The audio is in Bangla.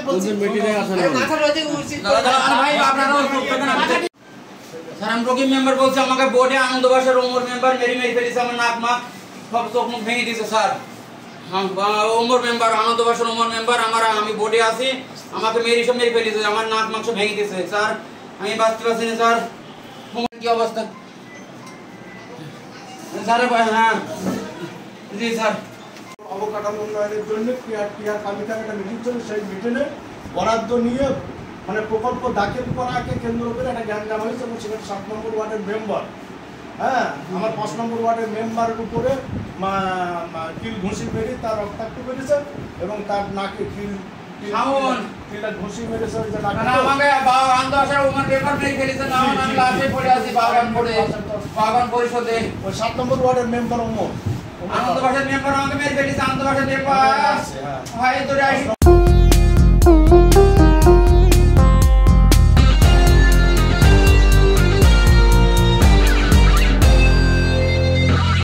বলছি মিটিং এ আসেন মাথা রোদে উচিত ভাই আপনারা স্যার আমি রকিব মেম্বার বলছি আমাকে বোর্ডে আনন্দবাসের ওমর মেম্বার মেরি মেরি ফেলেছে আমার নাক মা সব চোখ মুখ ভেঙে দিয়েছে স্যার ওমর মেম্বার আনন্দবাসের ওমর মেম্বার আমি বোর্ডে আছি আমাকে মেরি সব মেরে ফেলেছে আমার নাক মাংস ভেঙে দিয়েছে স্যার আমি বাঁচতে পারছি না স্যার কি অবস্থা স্যার হ্যাঁ জি স্যার অবকাঠামো উন্নয়নের জন্য ক্রিয়া কমিটির একটা মিটিং ছিল সেই মিটিংয়ে বরাদ্দ নিয়ে মানে প্রকল্প দাখিল করাকে কেন্দ্র করে একটা জ্ঞান হয়েছে এবং সেখানে 7 নম্বর ওয়ার্ডের মেম্বার হ্যাঁ আমার 5 নম্বর ওয়ার্ডের মেম্বারের উপরে কিল ঘুষি মেরে তার রক্তাক্ত করেছে এবং তার নাকে কিলটা ঘুষি মেরেছে আমাকে আনন্দবাসের ওমর মেম্বার মেরে ফেলেছে না আমি লাশে পড়ে আছি বাগান পরিষদে ওই 7 নম্বর ওয়ার্ডের মেম্বার ওমর আনন্দবাসের মেম্বার আমাকে মেরে ফেলেছে আনন্দবাসের মেম্বার ভাই ধরে আসি